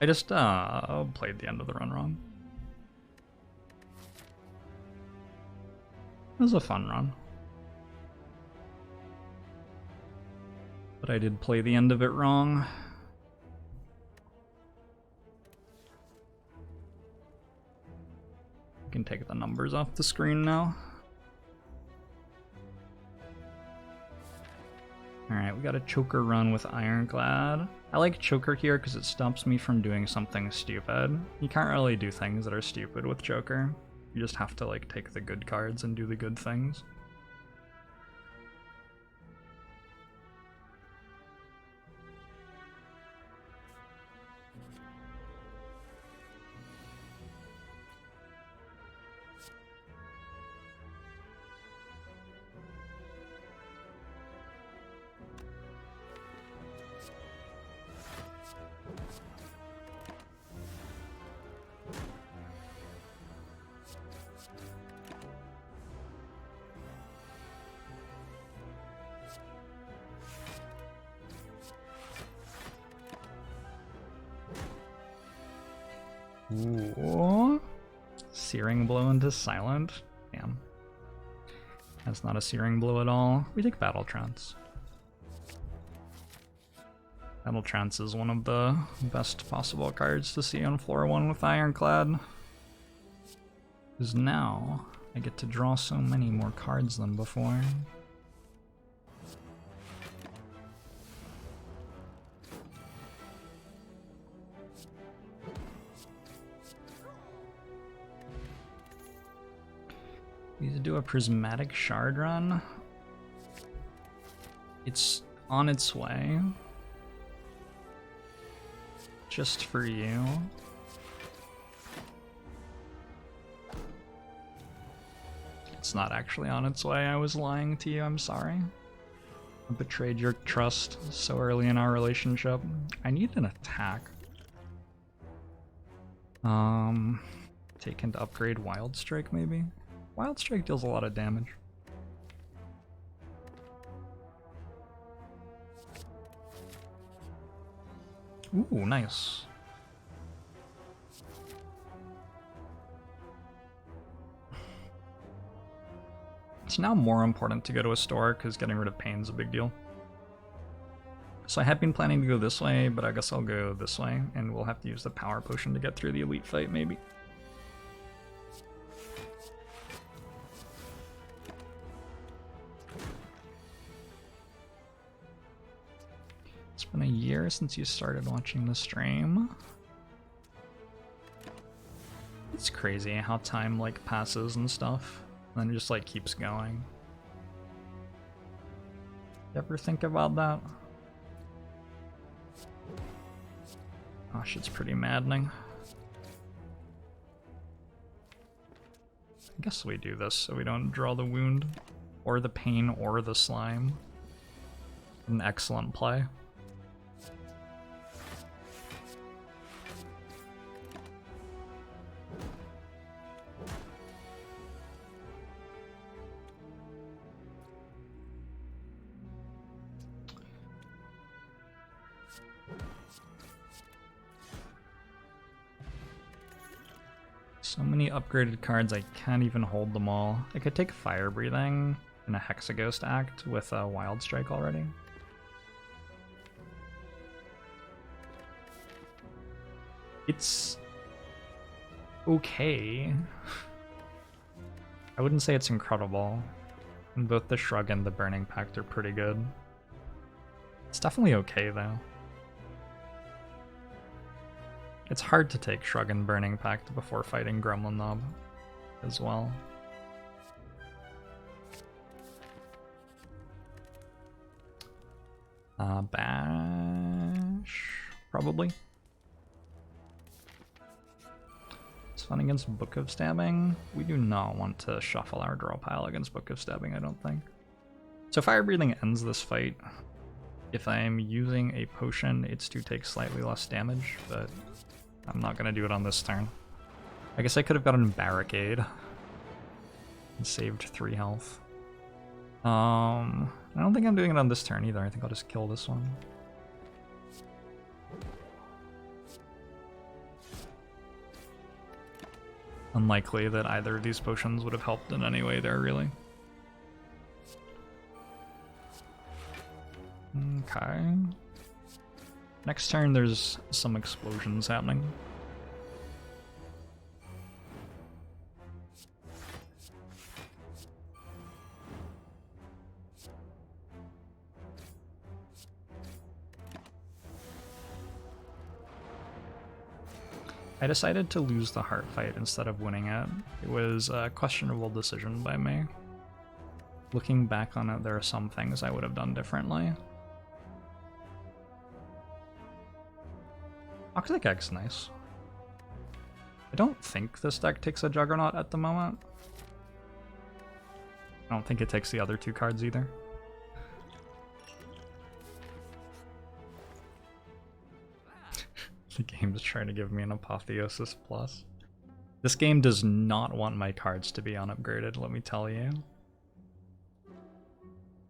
I just played the end of the run wrong. It was a fun run. But I did play the end of it wrong. I can take the numbers off the screen now. Alright, we got a choker run with Ironclad. I like choker here because it stops me from doing something stupid. You can't really do things that are stupid with choker. You just have to like take the good cards and do the good things. Ooh. Searing blow into silent. Damn. That's not a searing blow at all. We take Battle Trance. Battle Trance is one of the best possible cards to see on floor 1 with Ironclad. Because now I get to draw so many more cards than before. We need to do a prismatic shard run. It's on its way. Just for you. It's not actually on its way. I was lying to you. I'm sorry. I betrayed your trust so early in our relationship. I need an attack. Taken to upgrade Wild Strike maybe? Wild Strike deals a lot of damage. Ooh, nice. It's now more important to go to a store because getting rid of pain is a big deal. So I had been planning to go this way, but I guess I'll go this way, and we'll have to use the power potion to get through the elite fight maybe. It's been a year since you started watching the stream. It's crazy how time like passes and stuff, and then it just like keeps going. You ever think about that? Oh, shit's pretty maddening. I guess we do this so we don't draw the wound, or the pain, or the slime. An excellent play. So many upgraded cards, I can't even hold them all. I could take Fire Breathing and a Hexaghost Act with a Wild Strike already. It's okay. I wouldn't say it's incredible. And both the Shrug and the Burning Pact are pretty good. It's definitely okay though. It's hard to take Shrug and Burning Pact before fighting Gremlin Knob as well. Bash, probably. It's fun against Book of Stabbing. We do not want to shuffle our draw pile against Book of Stabbing, I don't think. So Fire Breathing ends this fight. If I'm using a potion, it's to take slightly less damage, but I'm not going to do it on this turn. I guess I could have gotten Barricade and saved 3 health. I don't think I'm doing it on this turn either. I think I'll just kill this one. unlikely that either of these potions would have helped in any way there, really. Okay. Next turn, there's some explosions happening. I decided to lose the heart fight instead of winning it. It was a questionable decision by me. Looking back on it, there are some things I would have done differently. Toxic Egg's nice. I don't think this deck takes a Juggernaut at the moment. I don't think it takes the other two cards either. The game's trying to give me an Apotheosis Plus. This game does not want my cards to be unupgraded, let me tell you.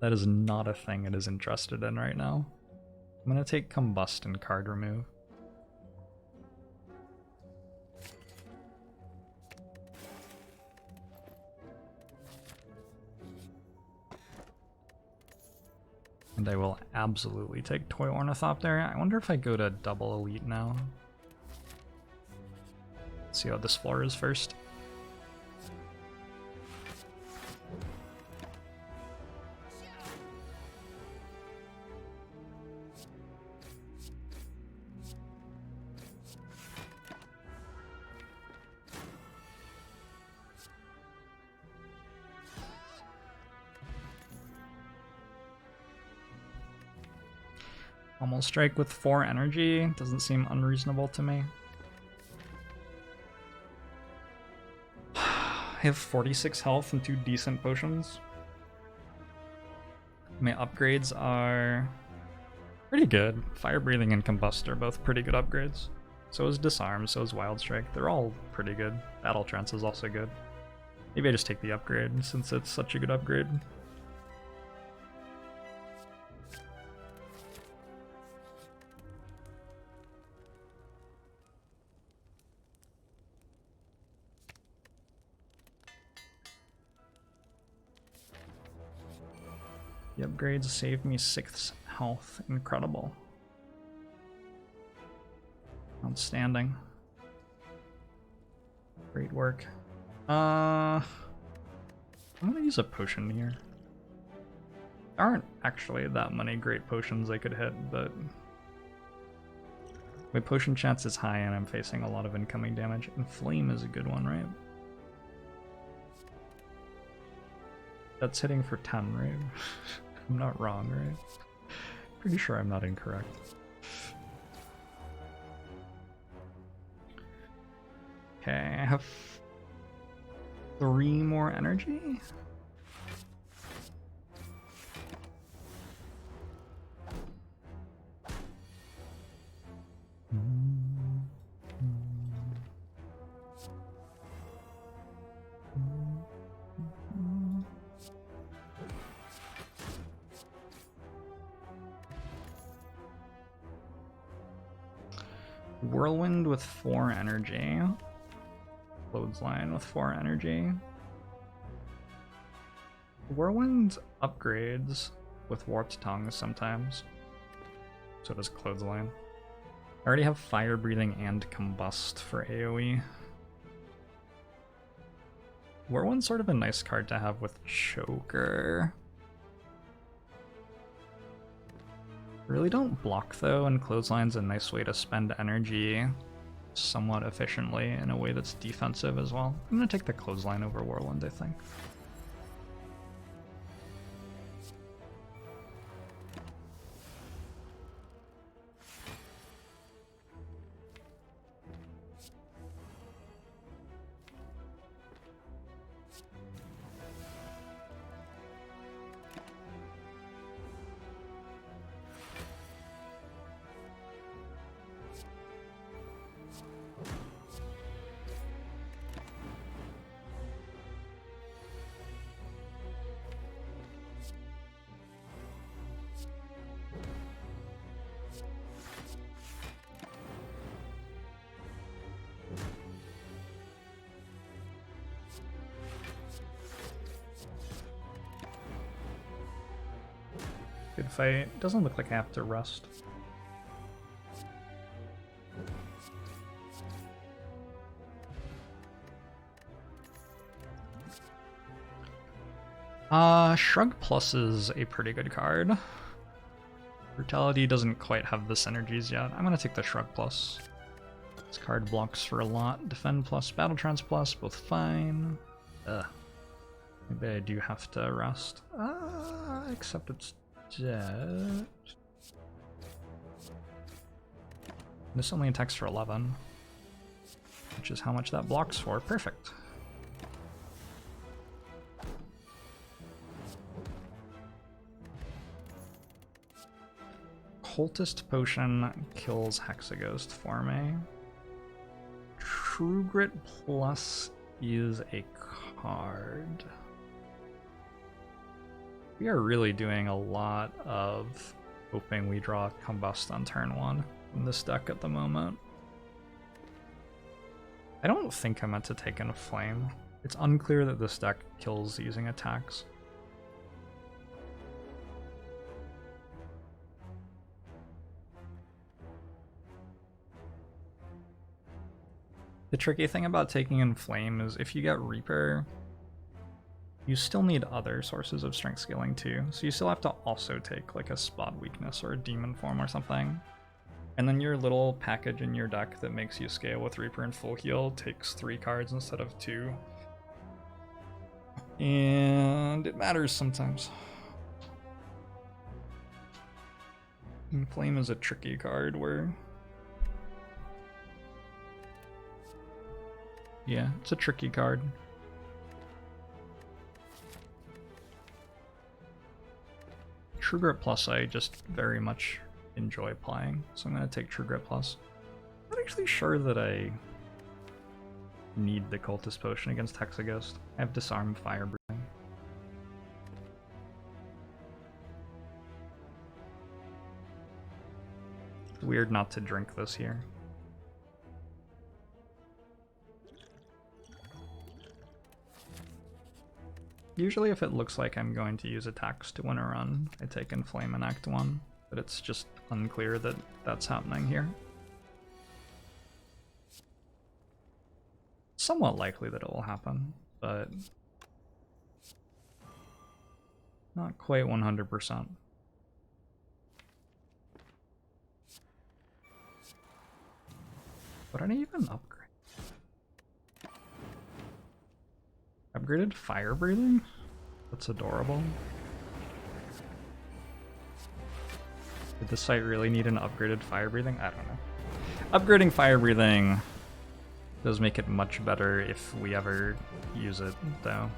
That is not a thing it is interested in right now. I'm gonna take Combust and card remove. And I will absolutely take Toy Ornithopter. I wonder if I go to double elite now. Let's see how this floor is first. Almost strike with 4 energy doesn't seem unreasonable to me. I have 46 health and 2 decent potions. My upgrades are pretty good. Fire Breathing and Combust are both pretty good upgrades. So is Disarm, so is Wild Strike. They're all pretty good. Battle Trance is also good. Maybe I just take the upgrade since it's such a good upgrade. The upgrades saved me 6th health. Incredible. Outstanding. Great work. I'm gonna use a potion here. There aren't actually that many great potions I could hit, but my potion chance is high and I'm facing a lot of incoming damage. And Flame is a good one, right? That's hitting for 10, right? I'm not wrong, right? Pretty sure I'm not incorrect. Okay, I have 3 more energy? Whirlwind with 4 energy. Clothesline with 4 energy. Whirlwind upgrades with Warped Tongue sometimes. So does Clothesline. I already have Fire Breathing and Combust for AoE. Whirlwind's sort of a nice card to have with Choker. Really don't block though, and Clothesline's a nice way to spend energy somewhat efficiently in a way that's defensive as well. I'm gonna take the Clothesline over Whirlwind, I think. good fight. Doesn't look like I have to rest. Shrug Plus is a pretty good card. Brutality doesn't quite have the synergies yet. I'm gonna take the Shrug Plus. This card blocks for a lot. Defend Plus, Battle Trance Plus, both fine. Ugh. Maybe I do have to rest. Except it's dead. This only attacks for 11. Which is how much that blocks for. Perfect. Cultist Potion kills Hexaghost for me. True Grit Plus is a card. We are really doing a lot of hoping we draw Combust on turn 1 in this deck at the moment. I don't think I meant to take in a Flame. It's unclear that this deck kills using attacks. The tricky thing about taking in Flame is if you get Reaper, you still need other sources of strength scaling too. So you still have to also take like a spot weakness or a demon form or something. And then your little package in your deck that makes you scale with Reaper and full heal takes 3 cards instead of 2. And it matters sometimes. And Flame is a tricky card where... yeah, it's a tricky card. True Grit Plus I just very much enjoy playing, so I'm going to take True Grit Plus. I'm not actually sure that I need the Cultist Potion against Hexaghost. I have Disarm Fire Breathing. It's weird not to drink this here. Usually if it looks like I'm going to use attacks to win a run, I take in Flame in Act 1, but it's just unclear that that's happening here. Somewhat likely that it will happen, but not quite 100%. What did I even upgrade? Upgraded Fire Breathing? That's adorable. Did this site really need an upgraded Fire Breathing? I don't know. Upgrading Fire Breathing does make it much better if we ever use it, though.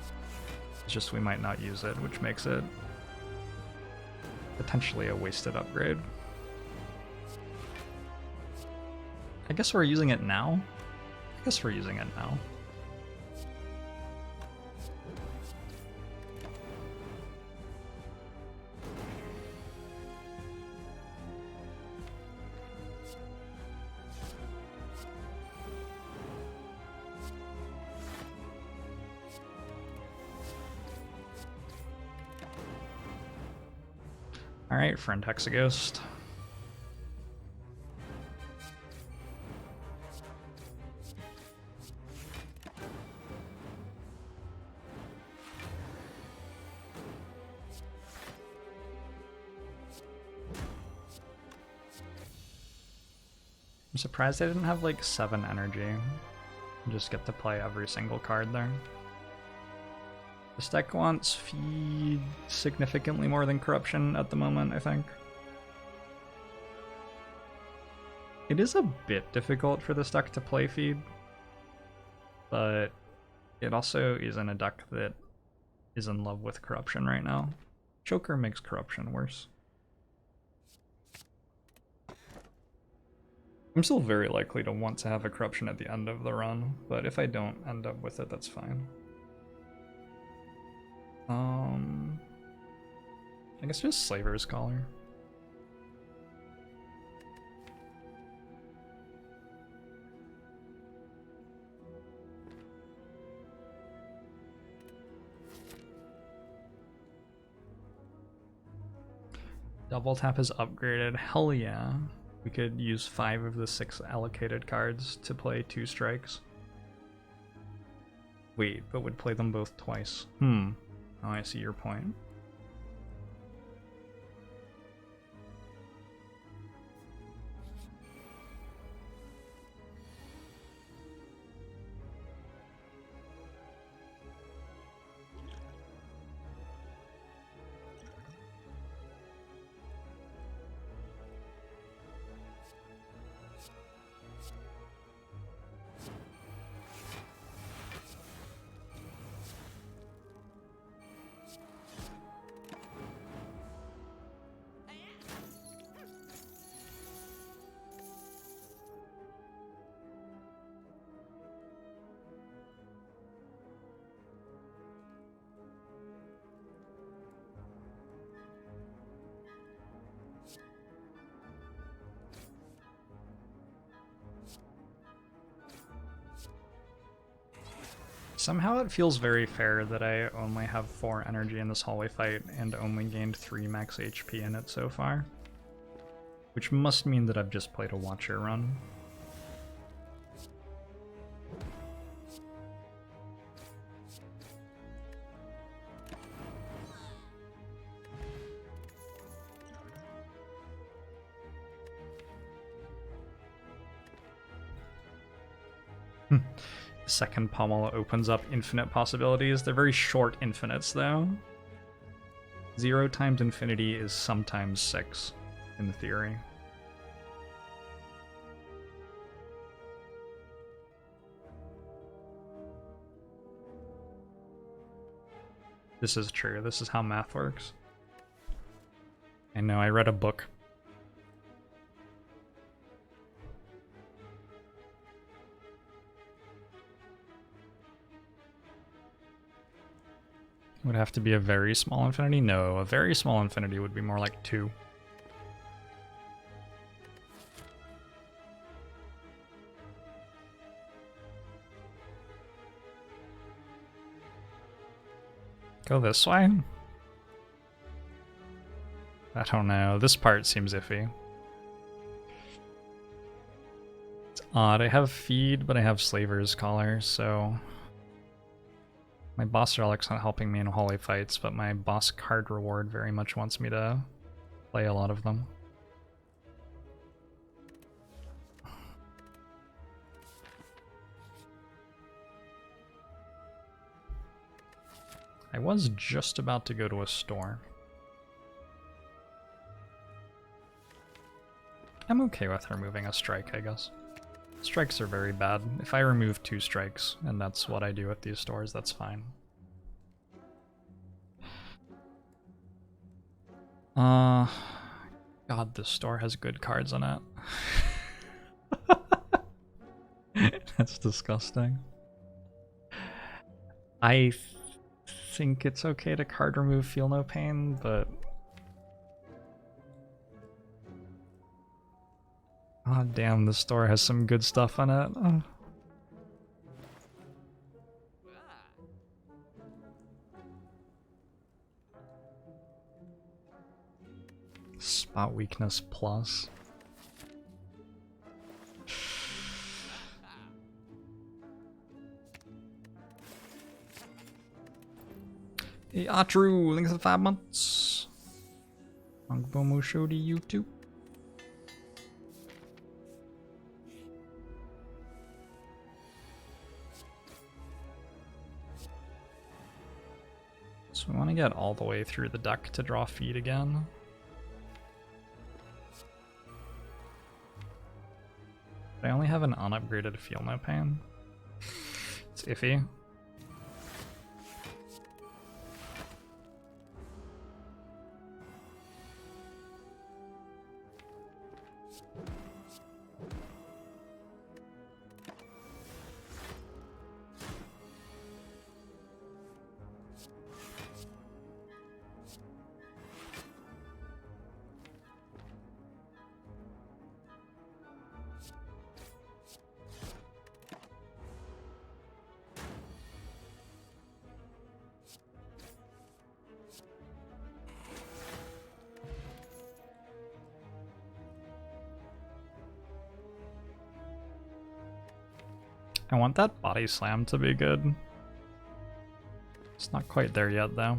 It's just we might not use it, which makes it potentially a wasted upgrade. I guess we're using it now? I guess we're using it now. Alright, friend Hexaghost. I'm surprised I didn't have like 7 energy and just get to play every single card there. This deck wants feed significantly more than corruption at the moment, I think. It is a bit difficult for this deck to play feed, but it also isn't a deck that is in love with corruption right now. Choker makes corruption worse. I'm still very likely to want to have a corruption at the end of the run, but if I don't end up with it, that's fine. I guess just Slaver's Collar. Double tap is upgraded. Hell yeah. We could use 5 of the 6 allocated cards to play 2 strikes. Wait, but would play them both twice. Oh, I see your point. Somehow it feels very fair that I only have 4 energy in this hallway fight and only gained 3 max HP in it so far. Which must mean that I've just played a Watcher run. Second pommel opens up infinite possibilities. They're very short infinites though. 0 times infinity is sometimes 6 in theory. This is true. This is how math works. I know, I read a book. Would have to be a very small infinity? No, a very small infinity would be more like 2. Go this way? I don't know. This part seems iffy. It's odd. I have feed, but I have Slaver's Collar, so... My boss relic's not helping me in holy fights, but my boss card reward very much wants me to play a lot of them. I was just about to go to a store. I'm okay with removing a strike, I guess. Strikes are very bad. If I remove 2 strikes, and that's what I do at these stores, that's fine. God, this store has good cards in it. That's disgusting. I think it's okay to card remove Feel No Pain, but... Oh damn, this store has some good stuff in it. Oh. Spot weakness plus. Hey Atru, thanks for 5 months. Angbomo show to YouTube. So we want to get all the way through the deck to draw feed again. I only have an unupgraded Feel No Pain. It's iffy. I want that body slam to be good. It's not quite there yet, though.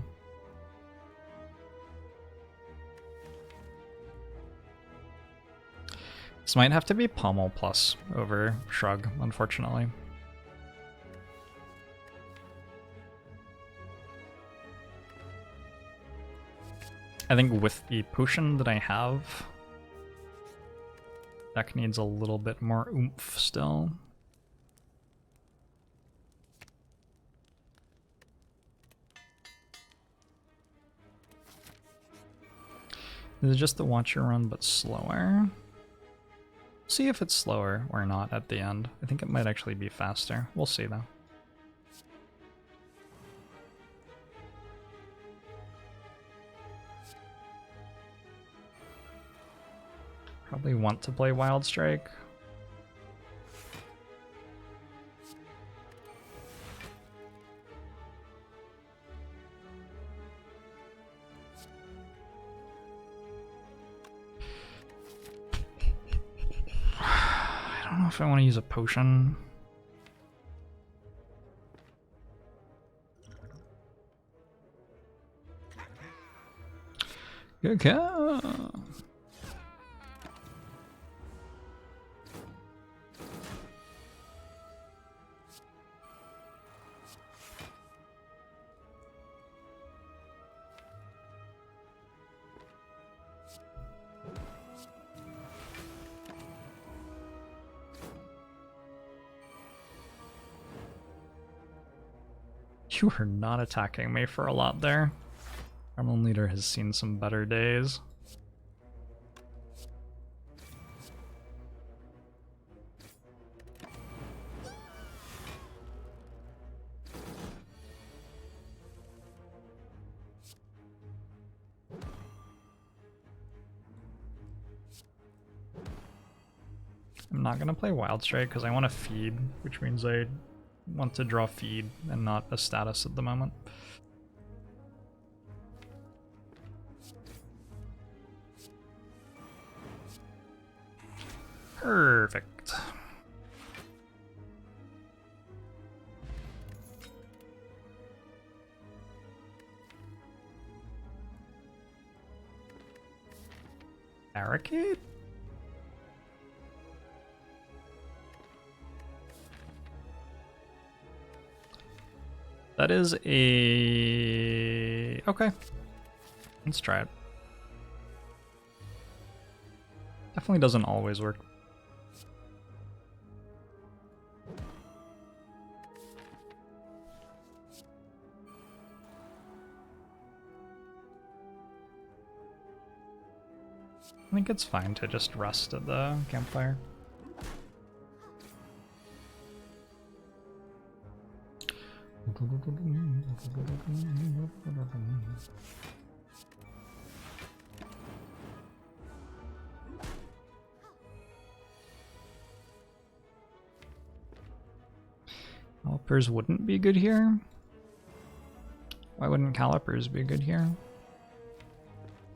This might have to be pommel plus over shrug, unfortunately. I think with the potion that I have, deck needs a little bit more oomph still. This is just the watch your run, but slower. See if it's slower or not at the end. I think it might actually be faster. We'll see though. Probably want to play Wild Strike. I don't know if I want to use a potion. Good call. You are not attacking me for a lot there. Gremlin Leader has seen some better days. I'm not going to play Wild Strike because I want to feed, which means I want to draw feed and not a status at the moment. Perfect. Barricade? That is a... Okay. Let's try it. Definitely doesn't always work. I think it's fine to just rest at the campfire. Calipers wouldn't be good here. Why wouldn't Calipers be good here?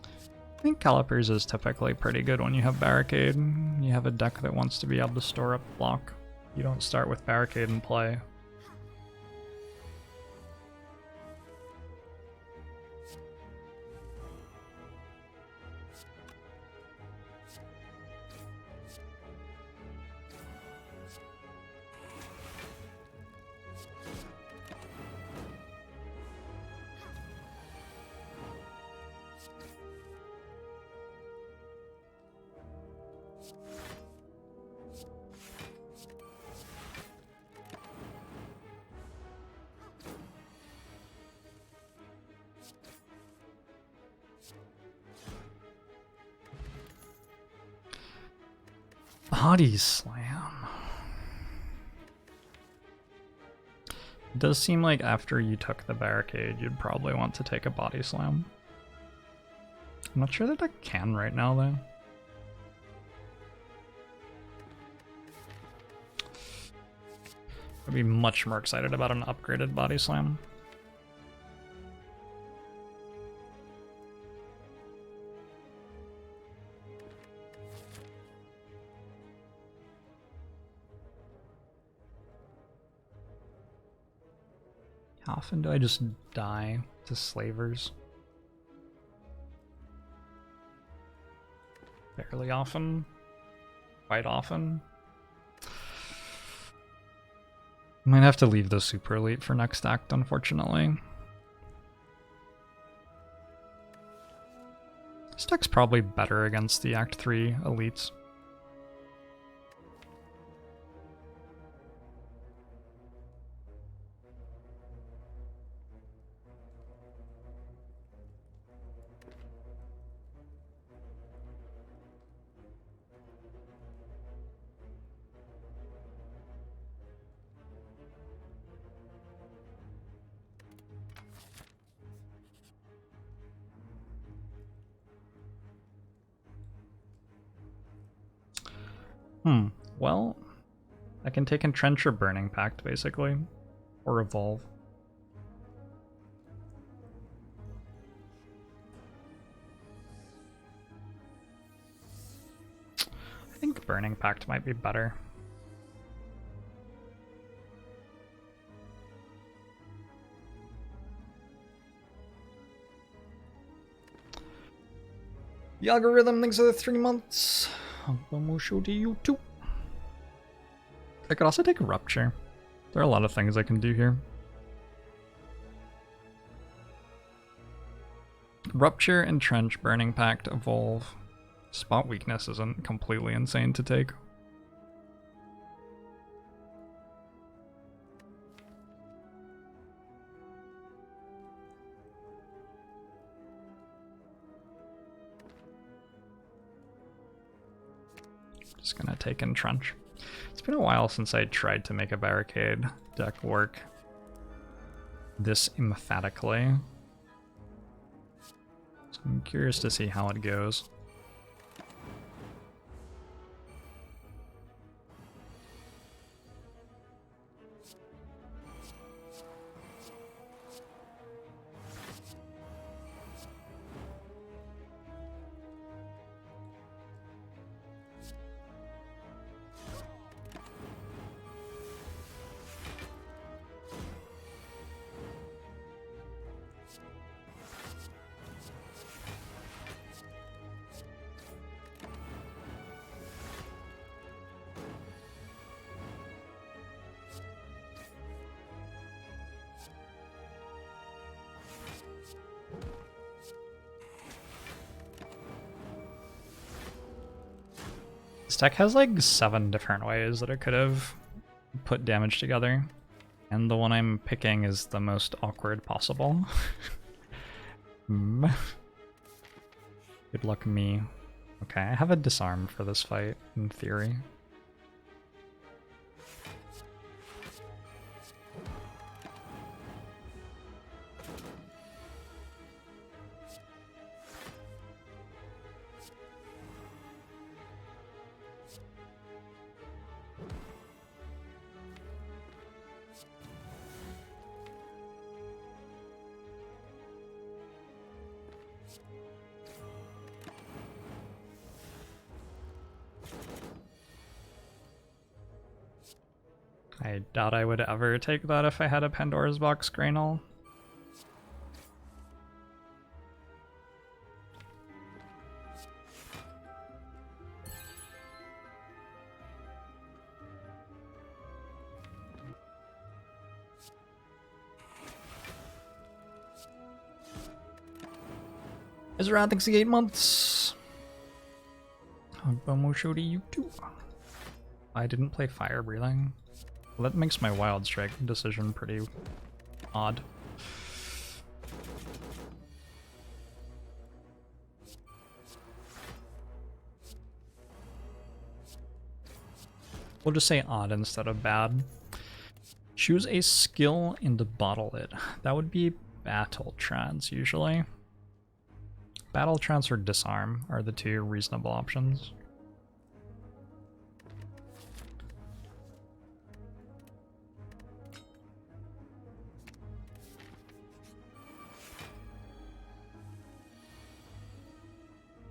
I think Calipers is typically pretty good when you have Barricade. You have a deck that wants to be able to store up block. You don't start with Barricade and play. Body slam. It does seem like after you took the Barricade, you'd probably want to take a body slam. I'm not sure that I can right now, though. I'd be much more excited about an upgraded body slam. How often do I just die to slavers? Fairly often. Quite often. Might have to leave the super elite for next act, unfortunately. This deck's probably better against the Act 3 elites. Well, I can take Entrench or Burning Pact, basically. Or Evolve. I think Burning Pact might be better. The algorithm thinks of the 3 months. We'll show to you too. I could also take a Rupture. There are a lot of things I can do here. Rupture, Entrench, Burning Pact, Evolve. Spot Weakness isn't completely insane to take. Just gonna take Entrench. It's been a while since I tried to make a barricade deck work this emphatically. So I'm curious to see how it goes. This deck has like 7 different ways that it could have put damage together, and the one I'm picking is the most awkward possible. Good luck me. Okay, I have a disarm for this fight, in theory. I doubt I would ever take that if I had a Pandora's Box Graynal. Ezra thinks the 8 months. We'll show to you too. I didn't play Fire Breathing. Well, that makes my Wild Strike decision pretty odd. We'll just say odd instead of bad. Choose a skill and bottle it. That would be Battle Trance usually. Battle Trance or Disarm are the 2 reasonable options.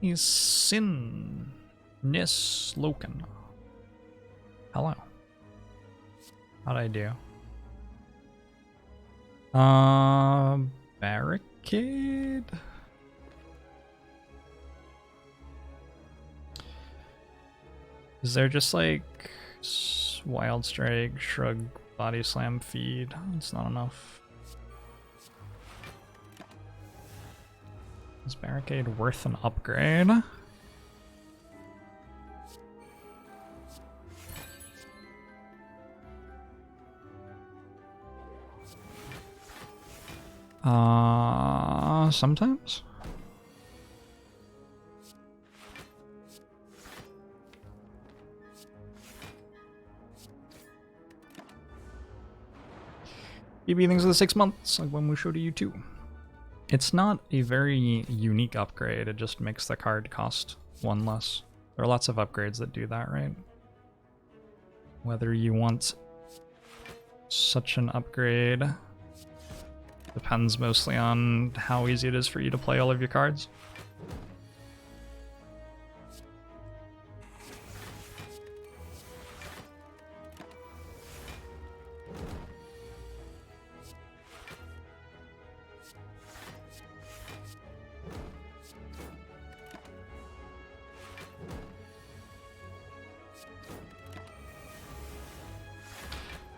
Is Sin Nisloken. Hello. How'd I do? Barricade? Is there just like Wild Strike, Shrug, Body Slam, Feed? It's not enough. Is Barricade worth an upgrade? Sometimes? Maybe things of the 6 months, like when we showed you too. It's not a very unique upgrade, it just makes the card cost 1 less. There are lots of upgrades that do that, right? Whether you want such an upgrade depends mostly on how easy it is for you to play all of your cards.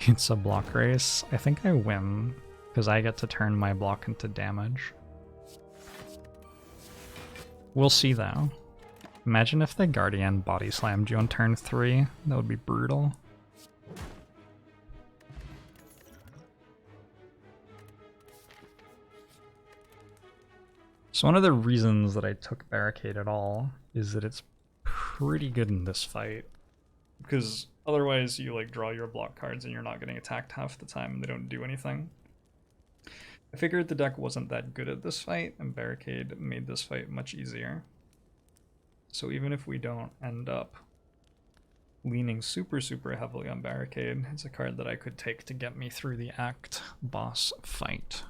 It's a block race. I think I win, because I get to turn my block into damage. We'll see though. Imagine if the Guardian body slammed you on turn 3. That would be brutal. So one of the reasons that I took Barricade at all is that it's pretty good in this fight. Because otherwise you like draw your block cards and you're not getting attacked half the time and they don't do anything. I figured the deck wasn't that good at this fight, and Barricade made this fight much easier. So even if we don't end up leaning super heavily on Barricade, it's a card that I could take to get me through the Act boss fight.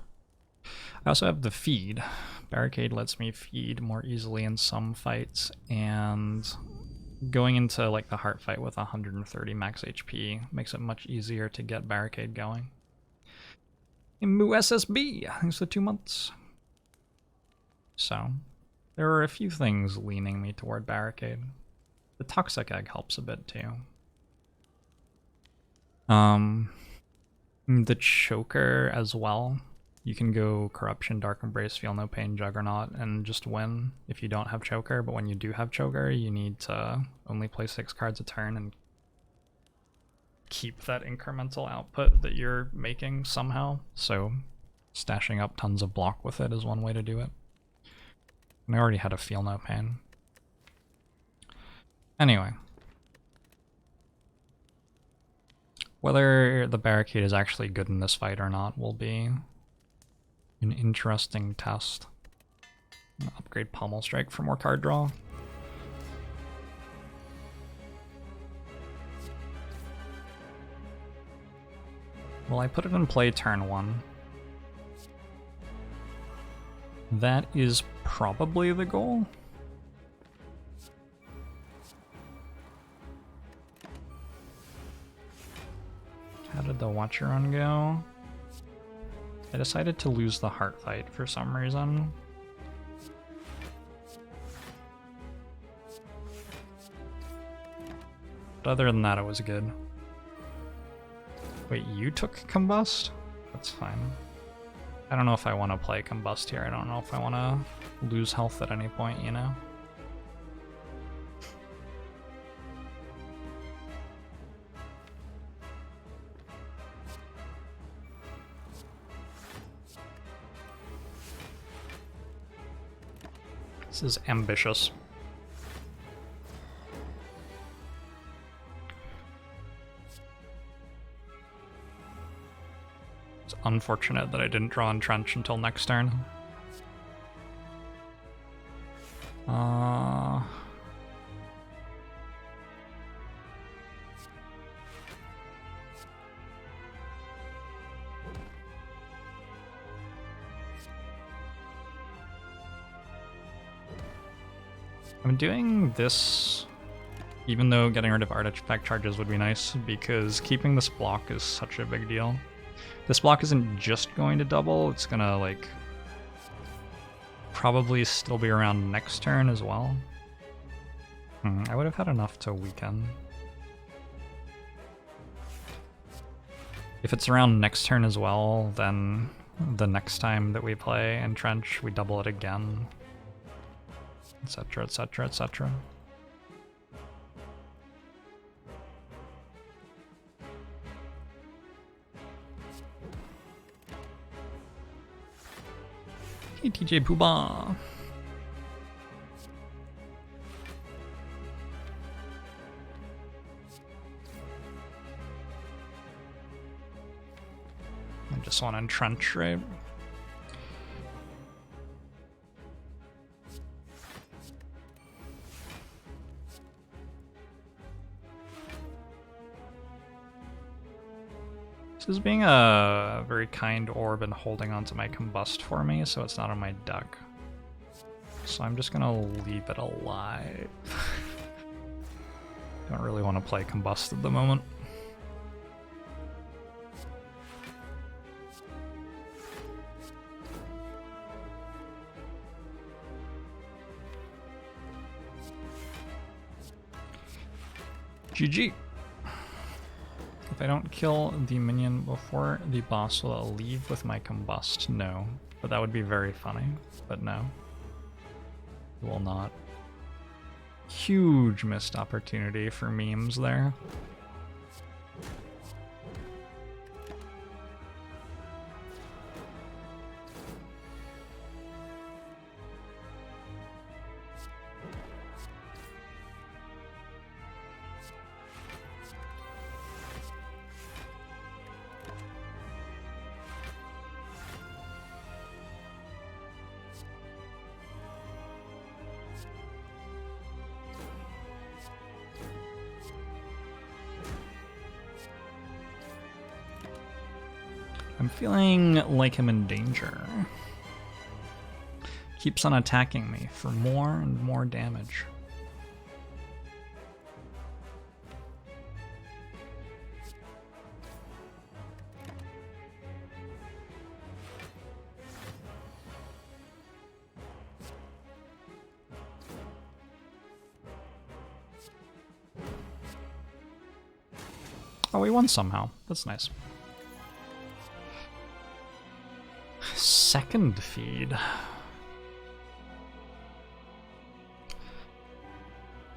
I also have the Feed. Barricade lets me feed more easily in some fights, and going into like the heart fight with 130 max HP makes it much easier to get Barricade going. Moo SSB, thanks for 2 months. So, there are a few things leaning me toward Barricade. The Toxic Egg helps a bit too. The Choker as well. You can go Corruption, Dark Embrace, Feel No Pain, Juggernaut, and just win if you don't have Choker, but when you do have Choker, you need to only play 6 cards a turn and keep that incremental output that you're making somehow. So stashing up tons of block with it is one way to do it. And I already had a Feel No Pain. Anyway. Whether the Barricade is actually good in this fight or not will be an interesting test. Upgrade Pommel Strike for more card draw. Well, I put it in play turn 1. That is probably the goal. How did the Watcher run go? I decided to lose the heart fight for some reason. But other than that, it was good. Wait, you took Combust? That's fine. I don't know if I want to play Combust here. I don't know if I want to lose health at any point, you know? This is ambitious. It's unfortunate that I didn't draw Entrench until next turn. I'm doing this even though getting rid of artifact charges would be nice, because keeping this block is such a big deal. This block isn't just going to double, it's gonna like probably still be around next turn as well. I would have had enough to weaken. If it's around next turn as well, then the next time that we play Entrench, we double it again, etc, etc, etc. Hey TJ Poobah! I just want to entrench, right? This is being a very kind orb and holding onto my combust for me, so it's not on my deck. So I'm just gonna leave it alive. Don't really want to play combust at the moment. GG. If I don't kill the minion before the boss, will I leave with my combust? No. But that would be very funny. But no. It will not. Huge missed opportunity for memes there. I'm feeling like I'm in danger. Keeps on attacking me for more and more damage. Oh, we won somehow. That's nice. Second feed.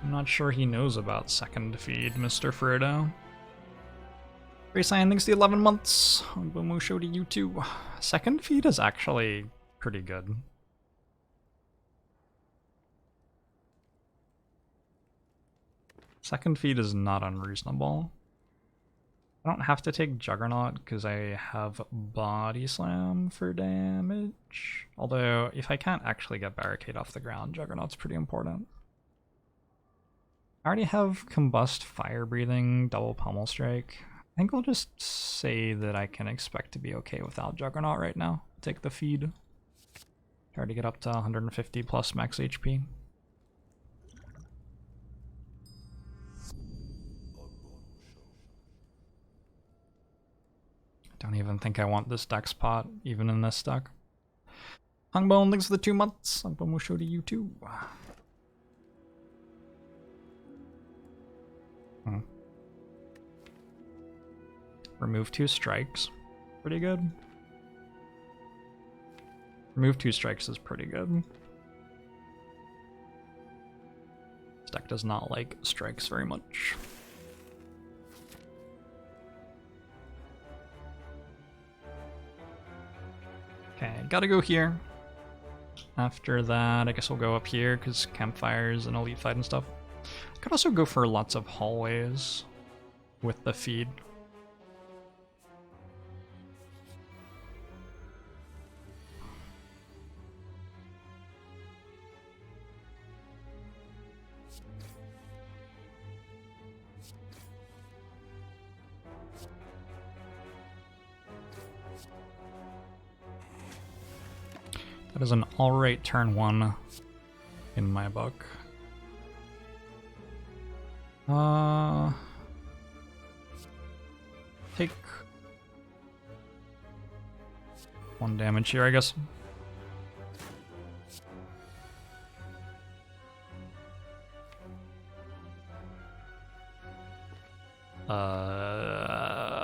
I'm not sure he knows about second feed, Mr. Frodo. Raysign, thanks to the 11 months. Bomo show to you too. Second feed is actually pretty good. Second feed is not unreasonable. I don't have to take Juggernaut because I have Body Slam for damage. Although, if I can't actually get Barricade off the ground, Juggernaut's pretty important. I already have Combust, Fire Breathing, Double Pummel Strike. I think I'll just say that I can expect to be okay without Juggernaut right now. Take the feed. Try to get up to 150 plus max HP. Don't even think I want this deck spot, even in this deck. Hungbone, thanks for the 2 months. Hungbone will show to you too. Remove 2 strikes. Pretty good. Remove 2 strikes is pretty good. This deck does not like strikes very much. Okay, gotta go here. After that, I guess we'll go up here because campfires and elite fight and stuff. I could also go for lots of hallways with the feed. That is an alright turn 1 in my book. Take 1 damage here, I guess.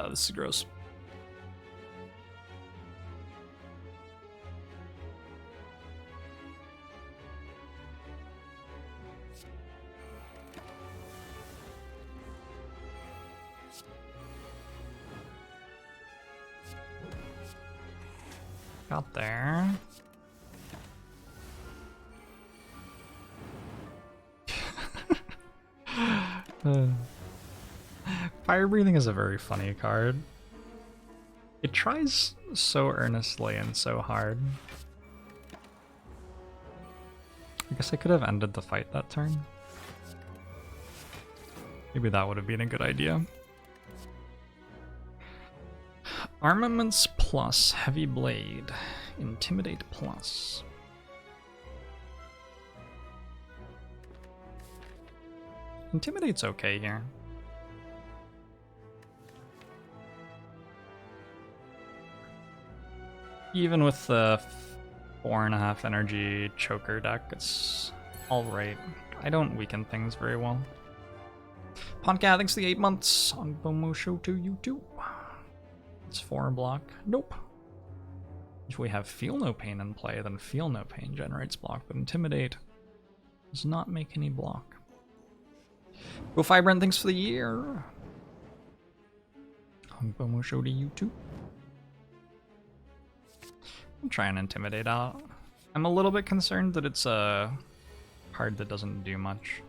This is gross. Got there. Fire breathing is a very funny card. It tries so earnestly and so hard. I guess I could have ended the fight that turn. Maybe that would have been a good idea. Armaments plus Heavy Blade. Intimidate plus. Intimidate's okay here. Even with the 4.5 energy choker deck, it's alright. I don't weaken things very well. Poncat, thanks for the 8 months. On Bomo Show to you too. It's 4 block. Nope. If we have Feel No Pain in play, then Feel No Pain generates block, but Intimidate does not make any block. Go Fibrant, thanks for the year. On Bomo Show to you too. I'll try and Intimidate out. I'm a little bit concerned that it's a card that doesn't do much.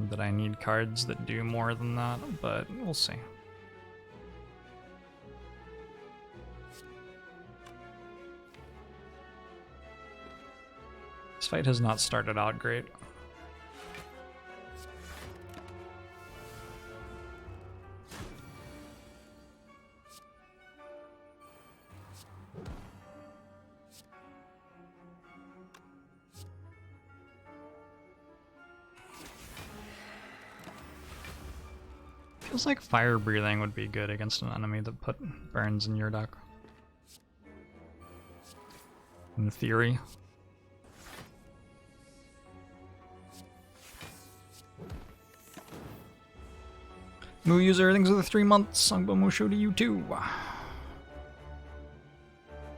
That I need cards that do more than that, but we'll see. This fight has not started out great. Feels like Fire Breathing would be good against an enemy that put burns in your deck. In theory. Moo user, thanks for the 3 months. Songbo Musho to you too.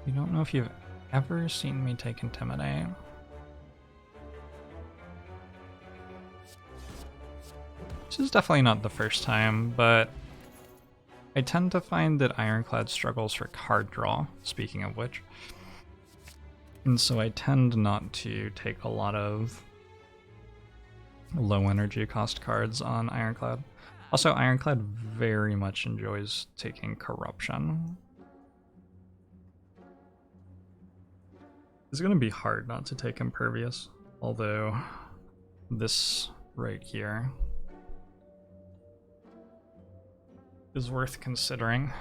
You don't know if you've ever seen me take Intimidate. This is definitely not the first time, but I tend to find that Ironclad struggles for card draw, speaking of which. And so I tend not to take a lot of low energy cost cards on Ironclad. Also, Ironclad very much enjoys taking Corruption. It's going to be hard not to take Impervious, although this right here is worth considering.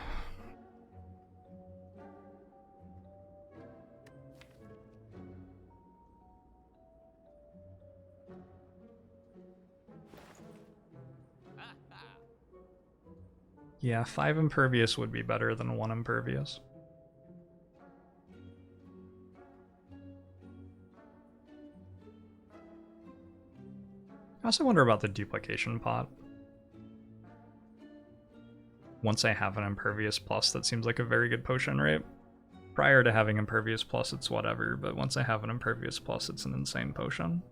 Yeah, 5 Impervious would be better than 1 Impervious. I also wonder about the duplication pot. Once I have an Impervious Plus, that seems like a very good potion, right? Prior to having Impervious Plus, it's whatever, but once I have an Impervious Plus, it's an insane potion.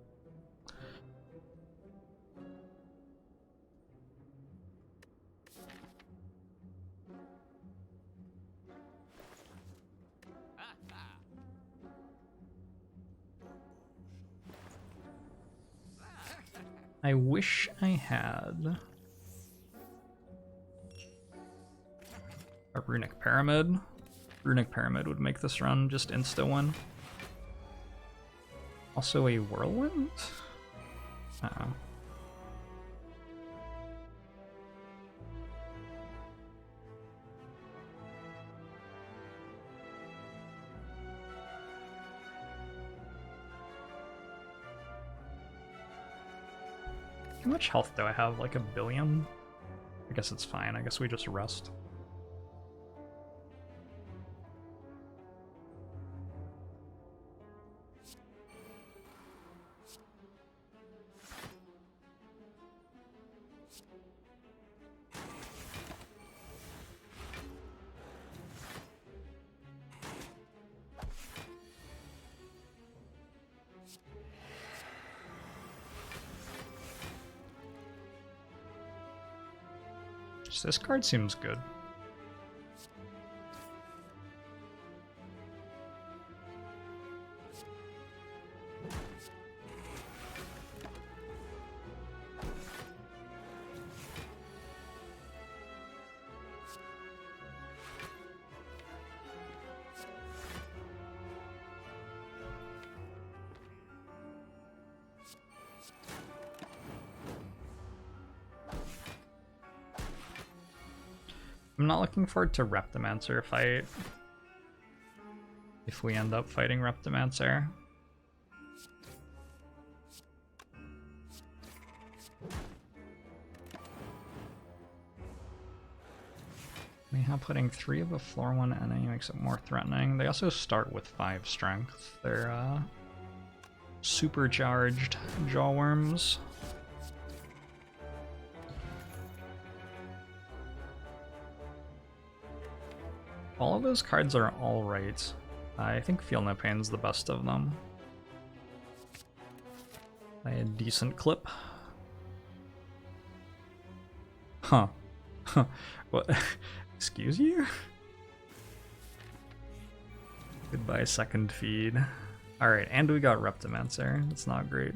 I wish I had a Runic Pyramid. Runic Pyramid would make this run just insta-win. Also a Whirlwind? Uh-oh. How much health do I have? Like 1 billion? I guess it's fine. I guess we just rest. This card seems good. I'm not looking forward to Reptimancer fight. If we end up fighting Reptimancer. Mayhap putting 3 of a floor 1 enemy makes it more threatening. They also start with 5 strength. They're supercharged Jawworms. All of those cards are alright. I think Feel No Pain's the best of them. By a decent clip. Huh. What? Excuse you? Goodbye, second feed. Alright, and we got Reptimancer. That's not great.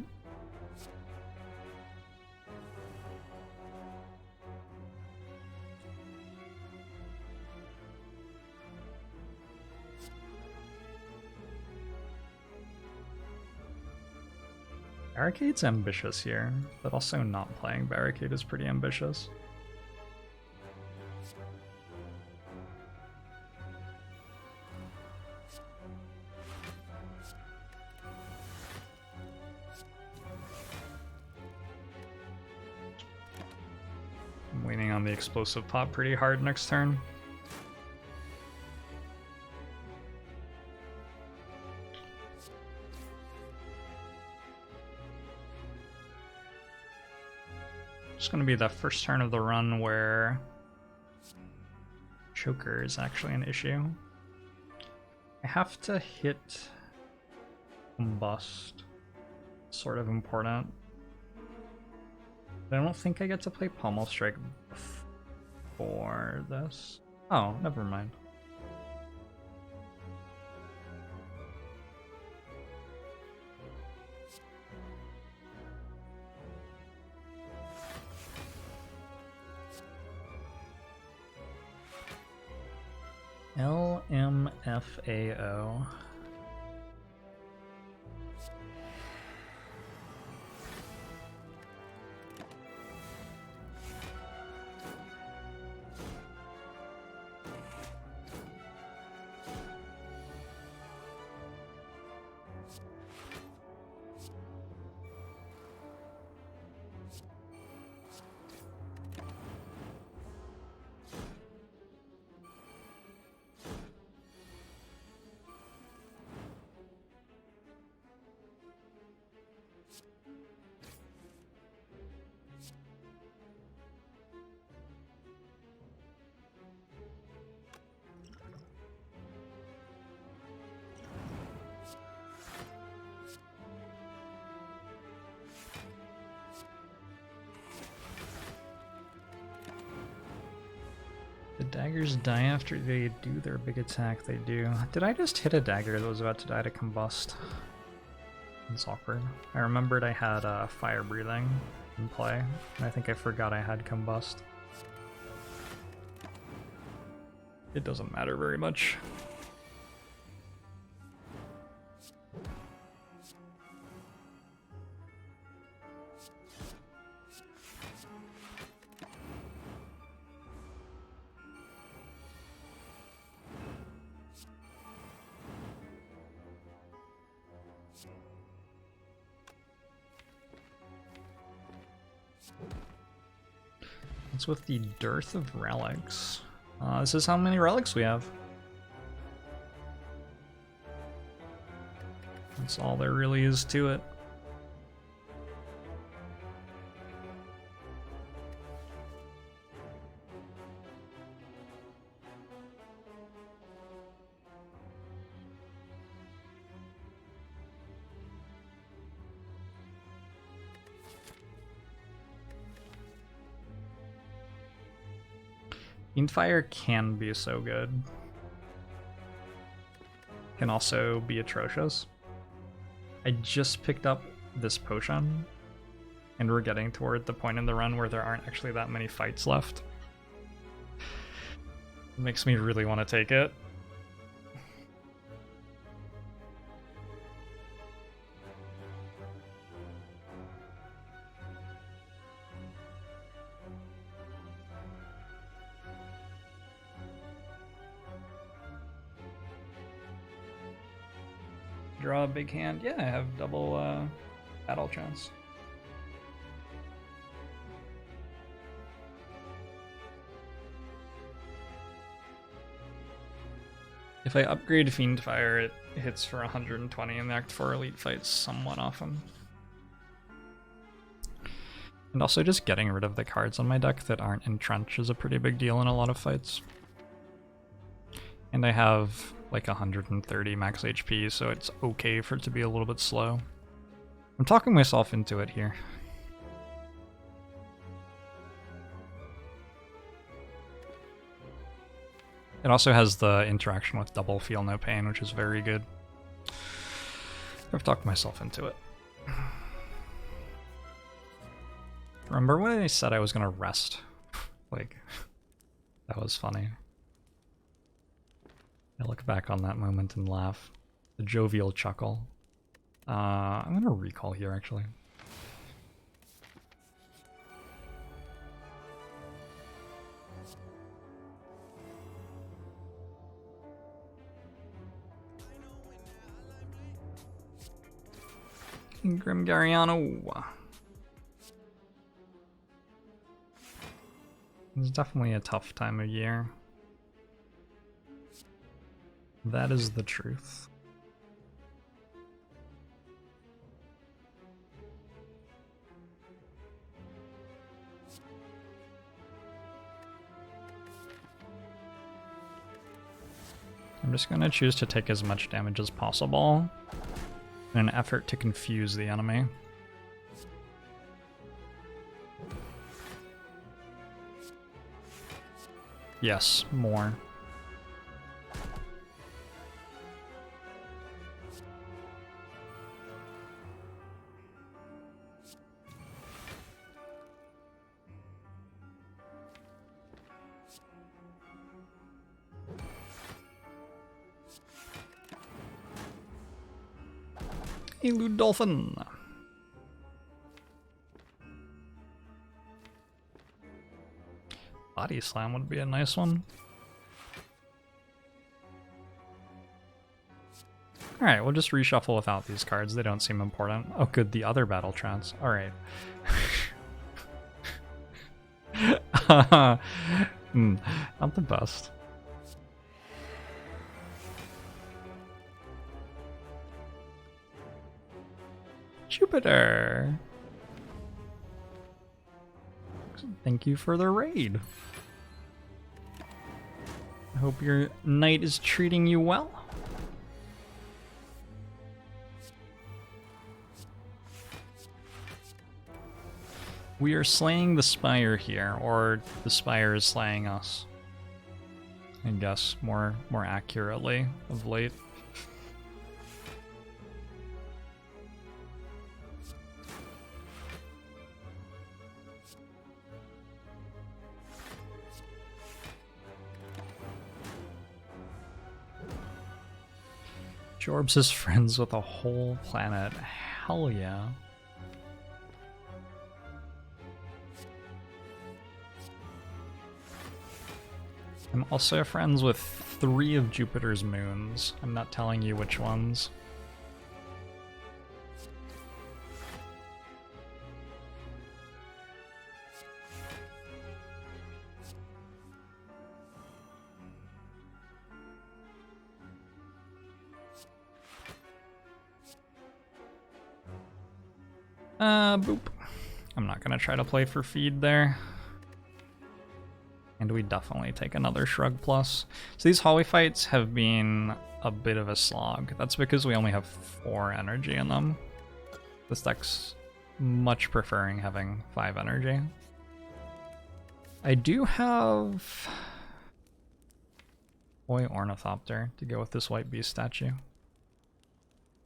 Barricade's ambitious here, but also not playing Barricade is pretty ambitious. I'm leaning on the explosive pot pretty hard next turn. It's going to be the first turn of the run where Choker is actually an issue. I have to hit Combust. Sort of important. But I don't think I get to play Pommel Strike before this. Oh, never mind. LMFAO. The daggers die after they do their big attack. They do. Did I just hit a dagger that was about to die to combust? It's awkward. I remembered I had fire breathing in play, and I think I forgot I had combust. It doesn't matter very much. What's with the dearth of relics? This is how many relics we have. That's all there really is to it. Fiendfire can be so good. Can also be atrocious. I just picked up this potion, and we're getting toward the point in the run where there aren't actually that many fights left. It makes me really want to take it. Draw a big hand. Yeah, I have double battle chance. If I upgrade Fiendfire, it hits for 120 in the Act 4 Elite fights somewhat often. And also just getting rid of the cards on my deck that aren't Entrench is a pretty big deal in a lot of fights. And I have like 130 max HP, so it's okay for it to be a little bit slow. I'm talking myself into it here. It also has the interaction with double Feel No Pain, which is very good. I've talked myself into it. Remember when I said I was gonna rest? Like, that was funny. I look back on that moment and laugh. The jovial chuckle. I'm gonna recall here, actually. Grimgariano. It's definitely a tough time of year. That is the truth. I'm just going to choose to take as much damage as possible in an effort to confuse the enemy. Yes, more. Hey, Ludolphin. Body Slam would be a nice one. Alright, we'll just reshuffle without these cards. They don't seem important. Oh good, the other battle trance. Alright. Not the best. Jupiter! Thank you for the raid. I hope your night is treating you well. We are slaying the Spire here, or the Spire is slaying us. I guess more accurately of late. Jorbs is friends with a whole planet. Hell yeah. I'm also friends with 3 of Jupiter's moons. I'm not telling you which ones. Boop. I'm not gonna try to play for feed there. And we definitely take another Shrug Plus. So these hallway fights have been a bit of a slog. That's because we only have 4 energy in them. This deck's much preferring having 5 energy. I do have Boy Ornithopter to go with this White Beast statue.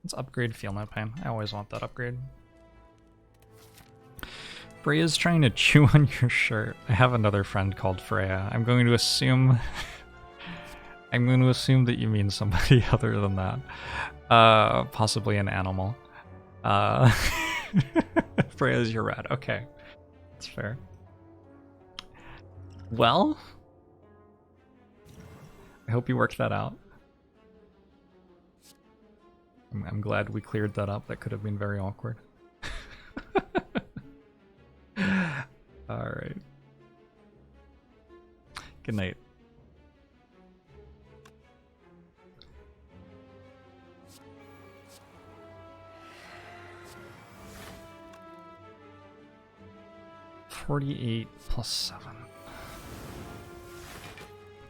Let's upgrade Feel No Pain. I always want that upgrade. Freya's trying to chew on your shirt. I have another friend called Freya. I'm going to assume that you mean somebody other than that. Possibly an animal. Freya's your rat. Okay. That's fair. Well, I hope you worked that out. I'm glad we cleared that up. That could have been very awkward. Alright. Good night. $48 plus 7.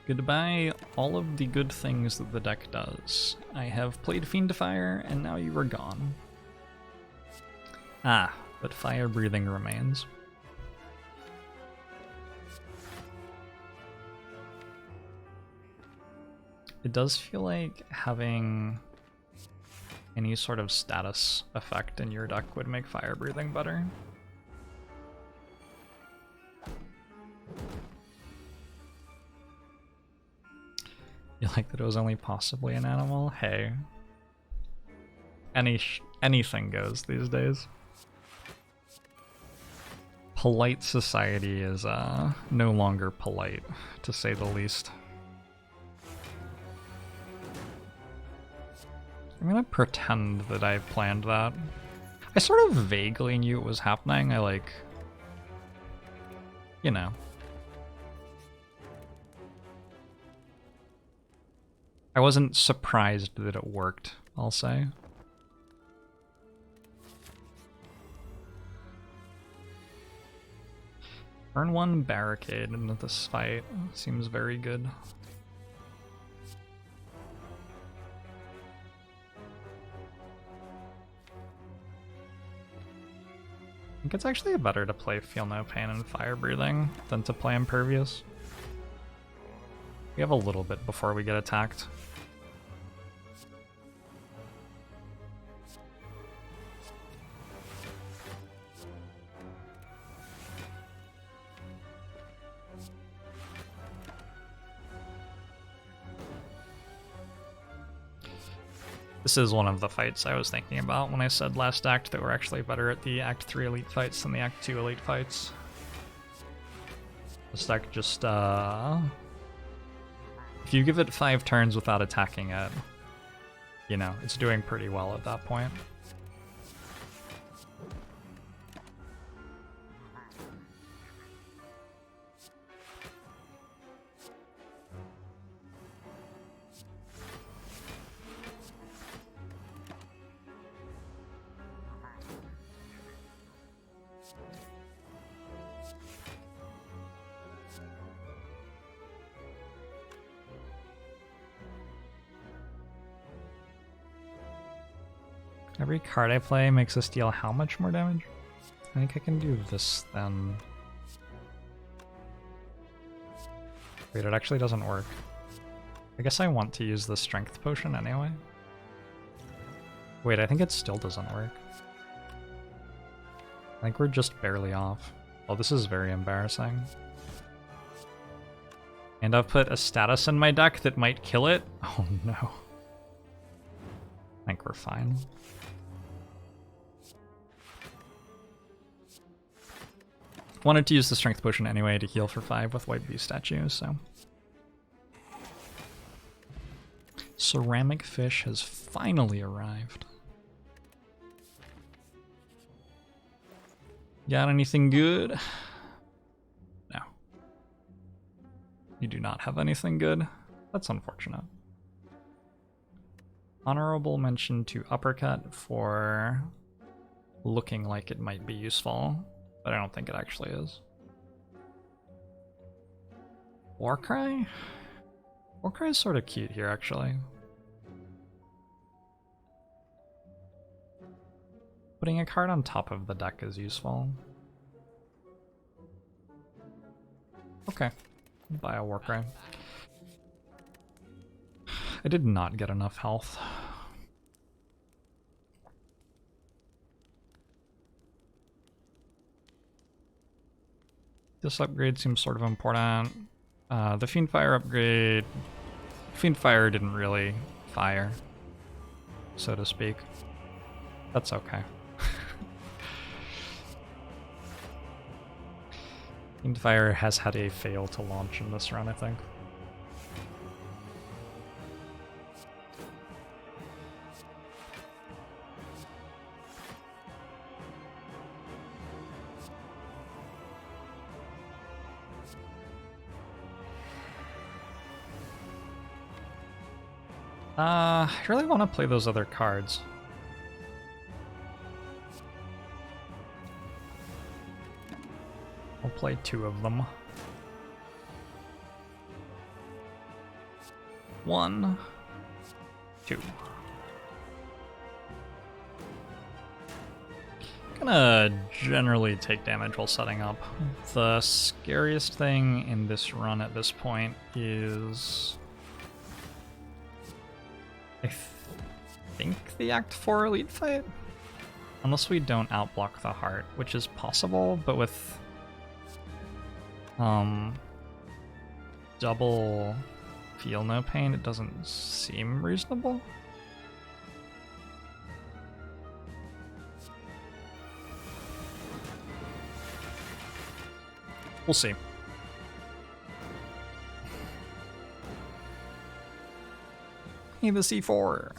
Goodbye, all of the good things that the deck does. I have played Fiendfire, and now you are gone. Ah, but fire breathing remains. It does feel like having any sort of status effect in your deck would make fire breathing better. You like that it was only possibly an animal? Hey. Anything goes these days. Polite society is no longer polite, to say the least. I'm gonna pretend that I planned that. I sort of vaguely knew it was happening. I like, you know. I wasn't surprised that it worked, I'll say. Turn 1 barricade into this fight seems very good. I think it's actually better to play Feel No Pain and Fire Breathing than to play Impervious. We have a little bit before we get attacked. This is one of the fights I was thinking about when I said last act that we're actually better at the Act 3 elite fights than the Act 2 elite fights. This deck just, if you give it 5 turns without attacking it, you know, it's doing pretty well at that point. Every card I play makes us deal how much more damage? I think I can do this then. Wait, it actually doesn't work. I guess I want to use the strength potion anyway. Wait, I think it still doesn't work. I think we're just barely off. Oh, this is very embarrassing. And I've put a status in my deck that might kill it. Oh no. I think we're fine. Wanted to use the strength potion anyway to heal for 5 with White Beast statues, so. Ceramic fish has finally arrived. Got anything good? No. You do not have anything good? That's unfortunate. Honorable mention to Uppercut for looking like it might be useful, but I don't think it actually is. Warcry? Warcry is sort of cute here, actually. Putting a card on top of the deck is useful. Okay, buy a Warcry. I did not get enough health. This upgrade seems sort of important. The Fiendfire upgrade... Fiendfire didn't really fire, so to speak. That's okay. Fiendfire has had a fail to launch in this run, I think. I really want to play those other cards. I'll play 2 of them. 1, 2. Gonna generally take damage while setting up. The scariest thing in this run at this point is... I think the Act 4 elite fight? Unless we don't outblock the heart, which is possible, but with double feel no pain, it doesn't seem reasonable. We'll see. Hey, the C4.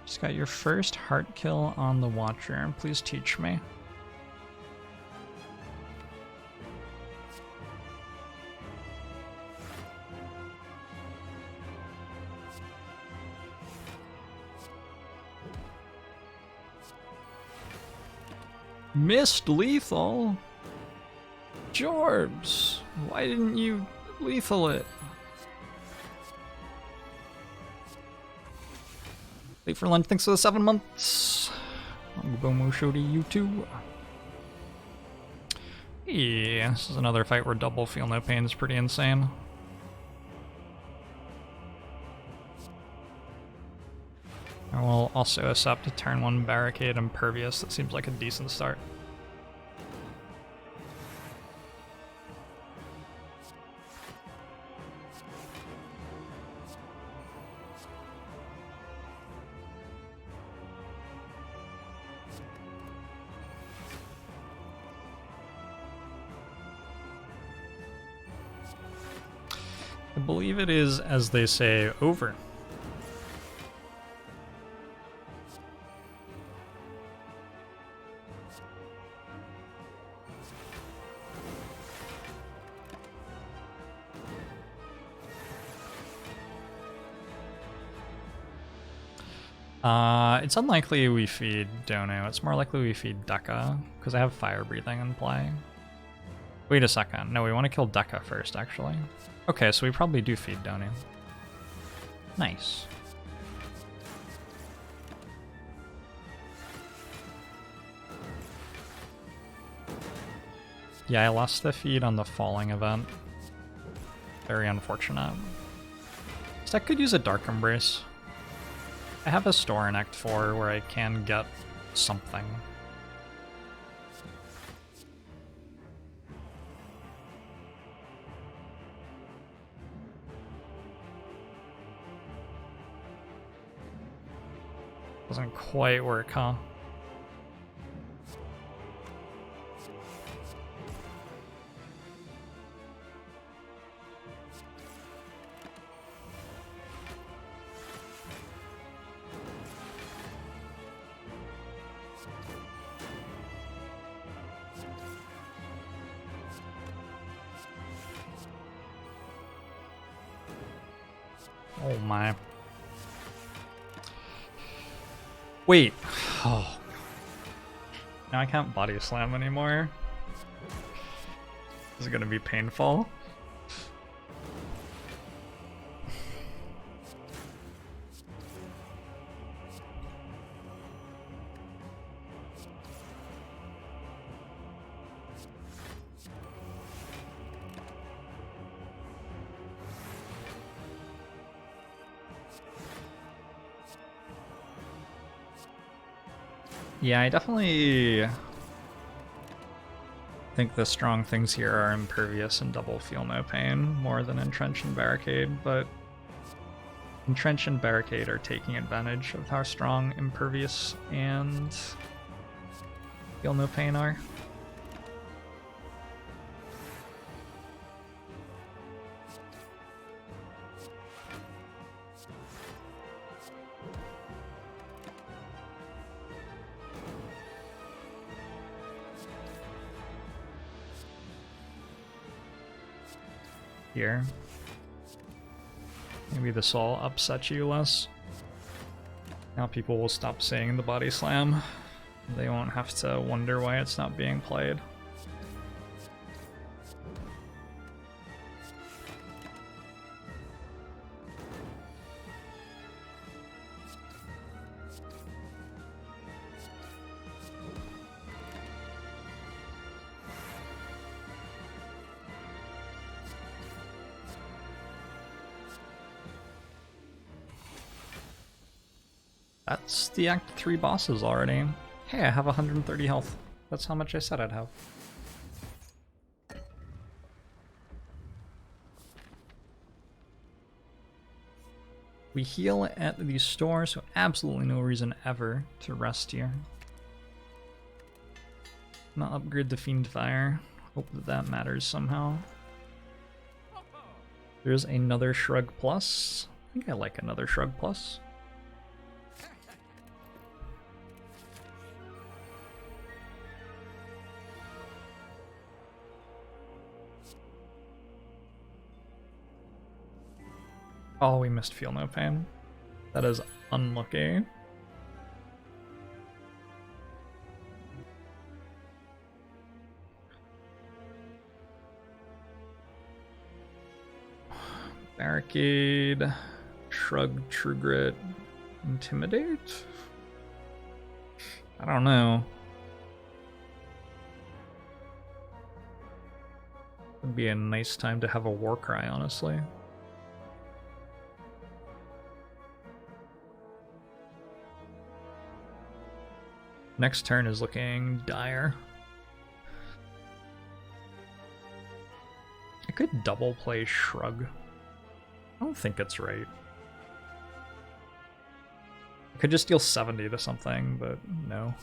Just got your first heart kill on the Watcher. Please teach me. Missed lethal? Jorbs, why didn't you lethal it? Late for lunch, thanks for the 7 months. Bomo show to you too. Yeah, this is another fight where double feel no pain is pretty insane. I will also accept a turn 1 barricade impervious. That seems like a decent start. I believe it is, as they say, over. It's unlikely we feed Dono. It's more likely we feed Deka, because I have fire breathing in play. Wait a second. No, we want to kill Deka first, actually. Okay, so we probably do feed Dono. Nice. Yeah, I lost the feed on the falling event. Very unfortunate. This deck could use a Dark Embrace. I have a store in Act 4 where I can get something. Doesn't quite work, huh? Oh my. Wait. Oh. Now I can't body slam anymore. This is gonna be painful. Yeah, I definitely think the strong things here are Impervious and Double Feel No Pain more than Entrench and Barricade, but Entrench and Barricade are taking advantage of how strong Impervious and Feel No Pain are. Here. Maybe this will upset you less. Now people will stop saying the body slam. They won't have to wonder why it's not being played. That's the Act 3 bosses already. Hey, I have 130 health. That's how much I said I'd have. We heal at the store, so absolutely no reason ever to rest here. I'm gonna upgrade the Fiend Fire. Hope that that matters somehow. There's another Shrug Plus. I think I like another Shrug Plus. Oh, we missed Feel No Pain. That is unlucky. Barricade, Shrug, True Grit, Intimidate? I don't know. Would be a nice time to have a War Cry, honestly. Next turn is looking dire. I could double play Shrug. I don't think it's right. I could just deal 70 to something, but no.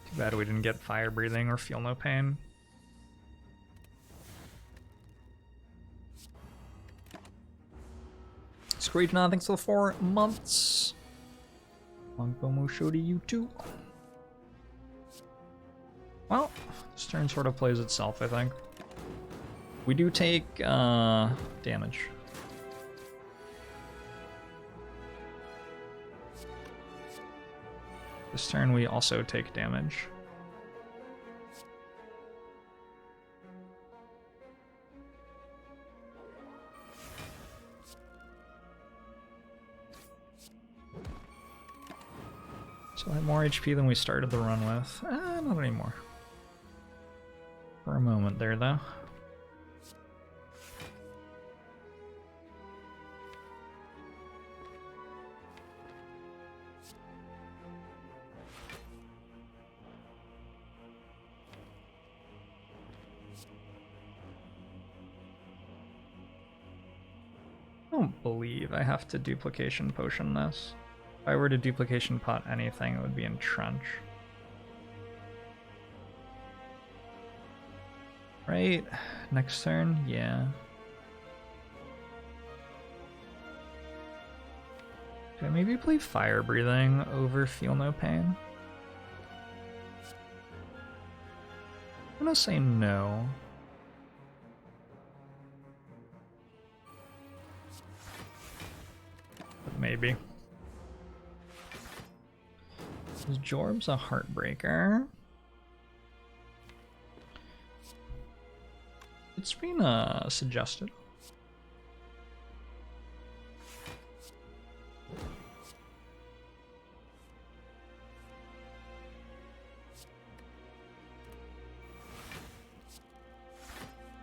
Too bad we didn't get Fire Breathing or Feel No Pain. Screechna, thanks for the 4 months. Longbow show to you too. Well, this turn sort of plays itself, I think. We do take damage. This turn we also take damage. So I have more HP than we started the run with. Not anymore. For a moment there, though. I don't believe I have to duplication potion this. If I were to duplication pot anything, it would be Entrench. Right? Next turn? Yeah. Should I maybe play Fire Breathing over Feel No Pain? I'm gonna say no. But maybe. Is Jorbs a Heartbreaker? It's been suggested.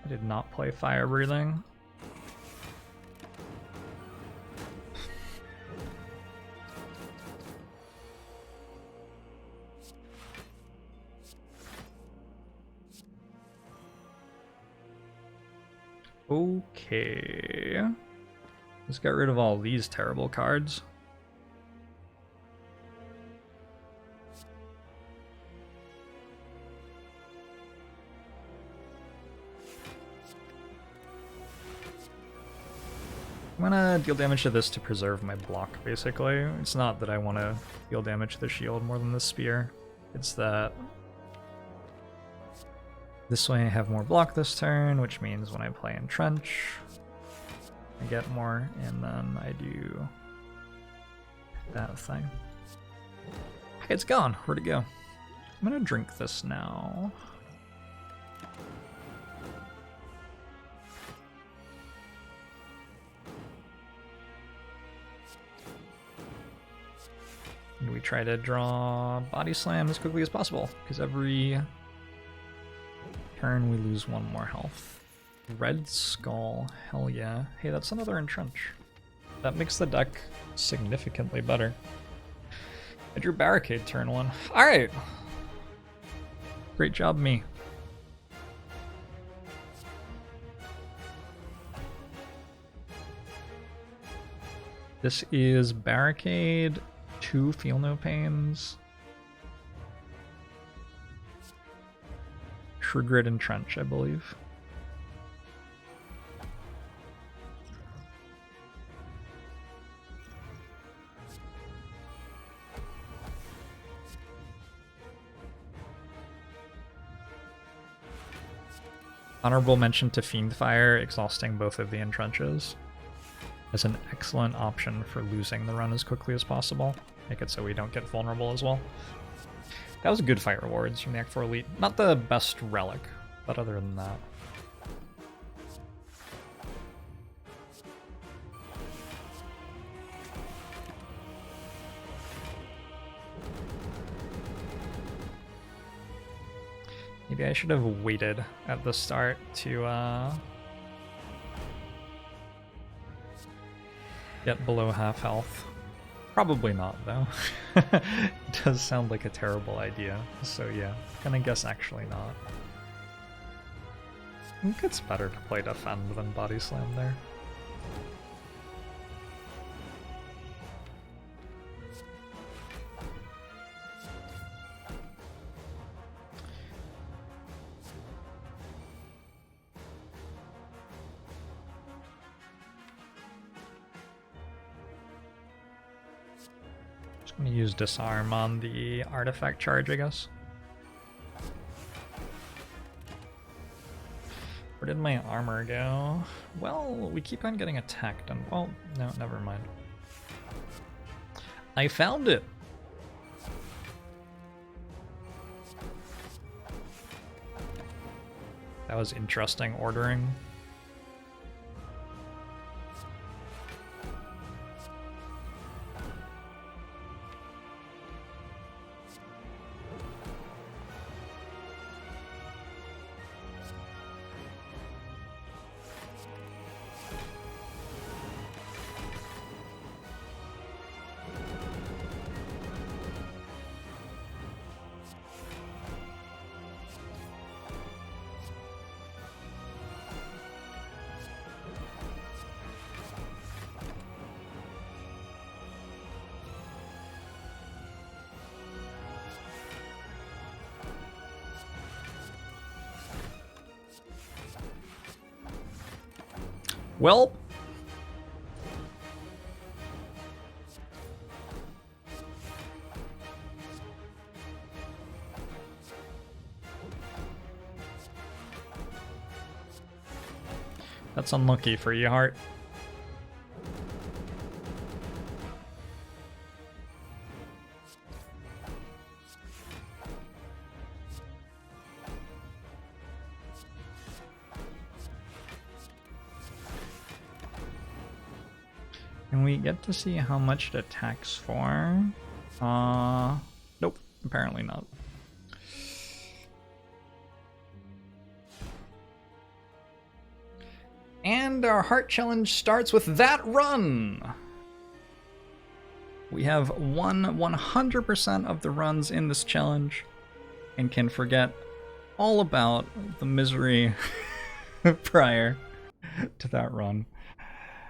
I did not play Fire Breathing. Okay. Let's get rid of all these terrible cards. I'm gonna deal damage to this to preserve my block, basically. It's not that I want to deal damage to the shield more than the spear. It's that this way I have more block this turn, which means when I play Entrench, I get more, and then I do that thing. Hey, it's gone. Where'd it go? I'm gonna drink this now. And we try to draw Body Slam as quickly as possible, because every turn we lose one more health. Red Skull, hell yeah. Hey, that's another Entrench. That makes the deck significantly better. I drew Barricade turn 1. Alright! Great job, me. This is Barricade, 2 Feel No Pains, True Grit Entrench, I believe. Honorable mention to Fiendfire, exhausting both of the Entrenches as an excellent option for losing the run as quickly as possible. Make it so we don't get vulnerable as well. That was good fight rewards from the Act 4 Elite. Not the best relic, but other than that. Maybe I should have waited at the start to get below half health. Probably not, though. It does sound like a terrible idea, so yeah, gonna guess actually not. I think it's better to play Defend than Body Slam there. I'm gonna use Disarm on the artifact charge, I guess. Where did my armor go? Well, we keep on getting attacked and, well, no, never mind. I found it! That was interesting ordering. Well, That's unlucky for you, Heart. And we get to see how much it attacks for. Nope, apparently not. And our heart challenge starts with that run! We have won 100% of the runs in this challenge and can forget all about the misery prior to that run.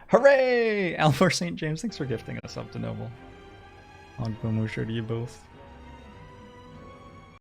Hooray! Alvor St. James, thanks for gifting us up to Noble. Ogbomusho to you both.